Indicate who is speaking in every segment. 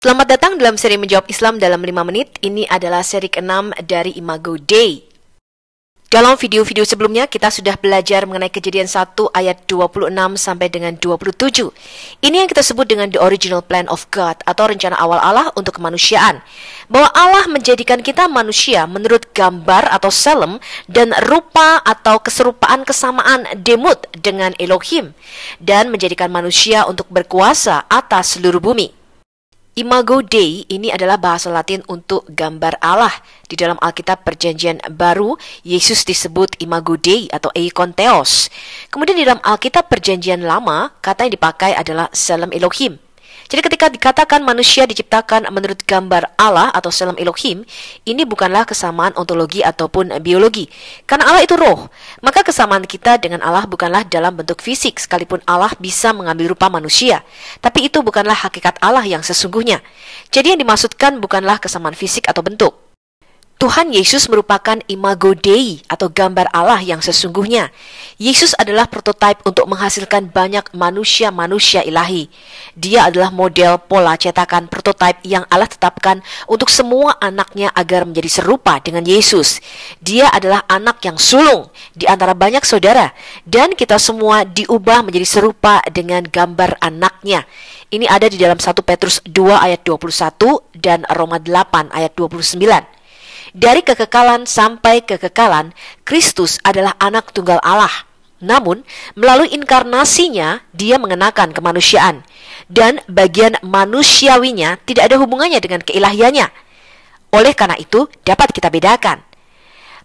Speaker 1: Selamat datang dalam seri Menjawab Islam dalam 5 menit. Ini adalah seri ke-6 dari Imago Dei. Dalam video-video sebelumnya, kita sudah belajar mengenai Kejadian 1 ayat 26 sampai dengan 27. Ini yang kita sebut dengan the original plan of God, atau rencana awal Allah untuk kemanusiaan. Bahwa Allah menjadikan kita manusia menurut gambar atau selem dan rupa atau keserupaan kesamaan demut dengan Elohim, dan menjadikan manusia untuk berkuasa atas seluruh bumi. Imago Dei ini adalah bahasa Latin untuk gambar Allah. Di dalam Alkitab Perjanjian Baru, Yesus disebut Imago Dei atau Eikon Theos. Kemudian di dalam Alkitab Perjanjian Lama, kata yang dipakai adalah Selem Elohim. Jadi ketika dikatakan manusia diciptakan menurut gambar Allah atau Selem Elohim, ini bukanlah kesamaan ontologi ataupun biologi. Karena Allah itu roh, maka kesamaan kita dengan Allah bukanlah dalam bentuk fisik, sekalipun Allah bisa mengambil rupa manusia. Tapi itu bukanlah hakikat Allah yang sesungguhnya. Jadi yang dimaksudkan bukanlah kesamaan fisik atau bentuk. Tuhan Yesus merupakan Imago Dei atau gambar Allah yang sesungguhnya. Yesus adalah prototipe untuk menghasilkan banyak manusia-manusia ilahi. Dia adalah model pola cetakan prototipe yang Allah tetapkan untuk semua anaknya agar menjadi serupa dengan Yesus. Dia adalah anak yang sulung di antara banyak saudara, dan kita semua diubah menjadi serupa dengan gambar anaknya. Ini ada di dalam 1 Petrus 2 ayat 21 dan Roma 8 ayat 29. Dari kekekalan sampai kekekalan, Kristus adalah anak tunggal Allah. Namun, melalui inkarnasinya, dia mengenakan kemanusiaan. Dan bagian manusiawinya tidak ada hubungannya dengan keilahiannya. Oleh karena itu, dapat kita bedakan.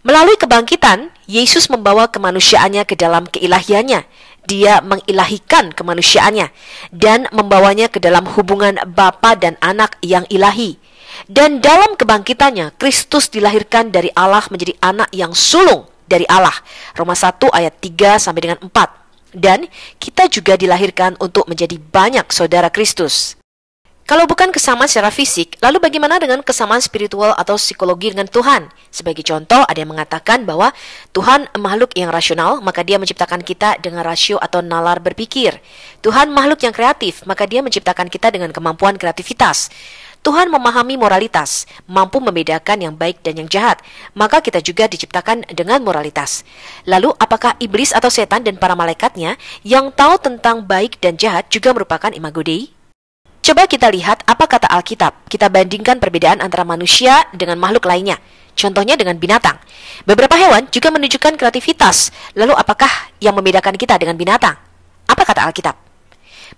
Speaker 1: Melalui kebangkitan, Yesus membawa kemanusiaannya ke dalam keilahiannya. Dia mengilahikan kemanusiaannya dan membawanya ke dalam hubungan Bapa dan Anak yang ilahi. Dan dalam kebangkitannya, Kristus dilahirkan dari Allah menjadi anak yang sulung dari Allah. Roma 1 ayat 3 sampai dengan 4. Dan kita juga dilahirkan untuk menjadi banyak saudara Kristus. Kalau bukan kesamaan secara fisik, lalu bagaimana dengan kesamaan spiritual atau psikologi dengan Tuhan? Sebagai contoh, ada yang mengatakan bahwa Tuhan makhluk yang rasional, maka dia menciptakan kita dengan rasio atau nalar berpikir. Tuhan makhluk yang kreatif, maka dia menciptakan kita dengan kemampuan kreativitas. Tuhan memahami moralitas, mampu membedakan yang baik dan yang jahat, maka kita juga diciptakan dengan moralitas. Lalu apakah iblis atau setan dan para malaikatnya yang tahu tentang baik dan jahat juga merupakan Imago Dei? Coba kita lihat apa kata Alkitab. Kita bandingkan perbedaan antara manusia dengan makhluk lainnya. Contohnya dengan binatang. Beberapa hewan juga menunjukkan kreativitas. Lalu apakah yang membedakan kita dengan binatang? Apa kata Alkitab?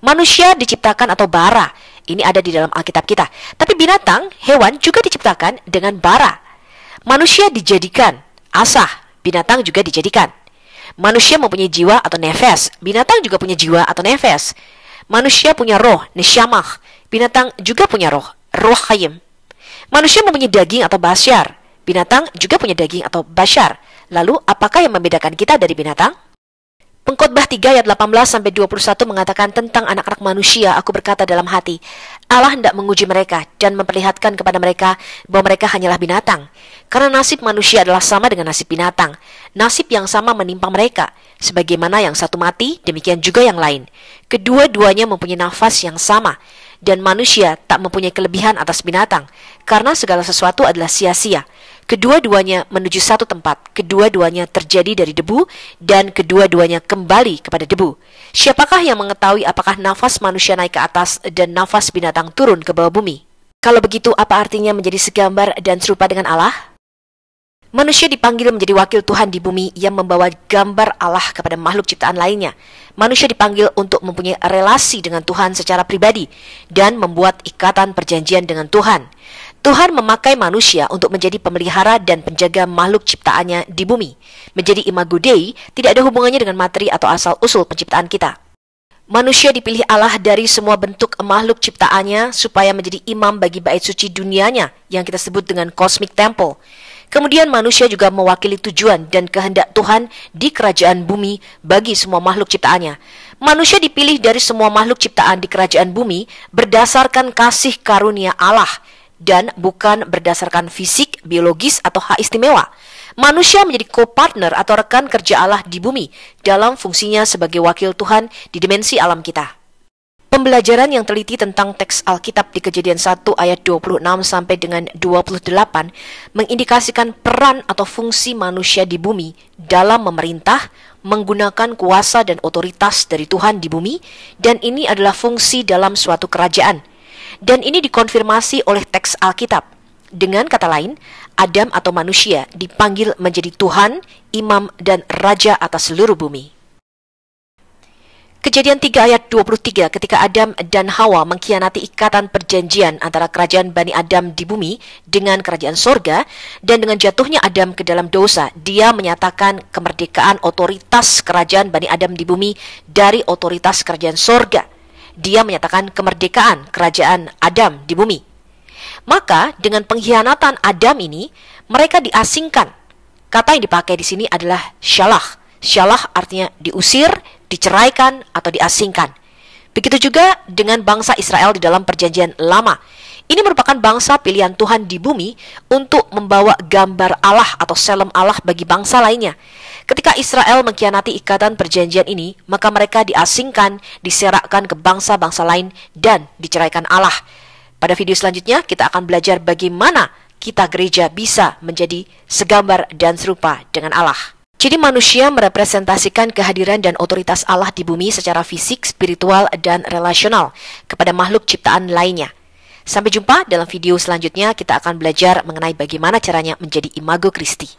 Speaker 1: Manusia diciptakan atau bara. Ini ada di dalam Alkitab kita. Tapi binatang, hewan juga diciptakan dengan bara. Manusia dijadikan asah, binatang juga dijadikan. Manusia mempunyai jiwa atau nefes, binatang juga punya jiwa atau nefes. Manusia punya roh, nesyamah, binatang juga punya roh, roh hayim. Manusia mempunyai daging atau basyar, binatang juga punya daging atau basyar. Lalu apakah yang membedakan kita dari binatang? Pengkhotbah 3 ayat 18-21 mengatakan tentang anak-anak manusia, aku berkata dalam hati, Allah hendak menguji mereka dan memperlihatkan kepada mereka bahwa mereka hanyalah binatang. Karena nasib manusia adalah sama dengan nasib binatang. Nasib yang sama menimpa mereka. Sebagaimana yang satu mati, demikian juga yang lain. Kedua-duanya mempunyai nafas yang sama. Dan manusia tak mempunyai kelebihan atas binatang, karena segala sesuatu adalah sia-sia. Kedua-duanya menuju satu tempat, kedua-duanya terjadi dari debu, dan kedua-duanya kembali kepada debu. Siapakah yang mengetahui apakah nafas manusia naik ke atas dan nafas binatang turun ke bawah bumi? Kalau begitu, apa artinya menjadi segambar dan serupa dengan Allah? Manusia dipanggil menjadi wakil Tuhan di bumi yang membawa gambar Allah kepada makhluk ciptaan lainnya. Manusia dipanggil untuk mempunyai relasi dengan Tuhan secara pribadi dan membuat ikatan perjanjian dengan Tuhan. Tuhan memakai manusia untuk menjadi pemelihara dan penjaga makhluk ciptaannya di bumi. Menjadi Imago Dei tidak ada hubungannya dengan materi atau asal-usul penciptaan kita. Manusia dipilih Allah dari semua bentuk makhluk ciptaannya supaya menjadi imam bagi bait suci dunianya yang kita sebut dengan Cosmic Temple. Kemudian manusia juga mewakili tujuan dan kehendak Tuhan di kerajaan bumi bagi semua makhluk ciptaannya. Manusia dipilih dari semua makhluk ciptaan di kerajaan bumi berdasarkan kasih karunia Allah dan bukan berdasarkan fisik, biologis, atau hak istimewa. Manusia menjadi co-partner atau rekan kerja Allah di bumi dalam fungsinya sebagai wakil Tuhan di dimensi alam kita. Pembelajaran yang teliti tentang teks Alkitab di Kejadian 1 ayat 26 sampai dengan 28 mengindikasikan peran atau fungsi manusia di bumi dalam memerintah, menggunakan kuasa dan otoritas dari Tuhan di bumi, dan ini adalah fungsi dalam suatu kerajaan. Dan ini dikonfirmasi oleh teks Alkitab. Dengan kata lain, Adam atau manusia dipanggil menjadi Tuhan, imam, dan raja atas seluruh bumi. Kejadian 3 ayat 23, ketika Adam dan Hawa mengkhianati ikatan perjanjian antara kerajaan Bani Adam di bumi dengan kerajaan sorga, dan dengan jatuhnya Adam ke dalam dosa, dia menyatakan kemerdekaan otoritas kerajaan Bani Adam di bumi dari otoritas kerajaan sorga. Dia menyatakan kemerdekaan kerajaan Adam di bumi. Maka dengan pengkhianatan Adam ini, mereka diasingkan. Kata yang dipakai di sini adalah syalah. Syalah artinya diusir, diceraikan, atau diasingkan. Begitu juga dengan bangsa Israel di dalam perjanjian lama. Ini merupakan bangsa pilihan Tuhan di bumi untuk membawa gambar Allah atau selem Allah bagi bangsa lainnya. Ketika Israel mengkhianati ikatan perjanjian ini, maka mereka diasingkan, diserakkan ke bangsa-bangsa lain, dan diceraikan Allah. Pada video selanjutnya, kita akan belajar bagaimana kita gereja bisa menjadi segambar dan serupa dengan Allah. Jadi manusia merepresentasikan kehadiran dan otoritas Allah di bumi secara fisik, spiritual, dan relasional kepada makhluk ciptaan lainnya. Sampai jumpa dalam video selanjutnya, kita akan belajar mengenai bagaimana caranya menjadi imago Christi.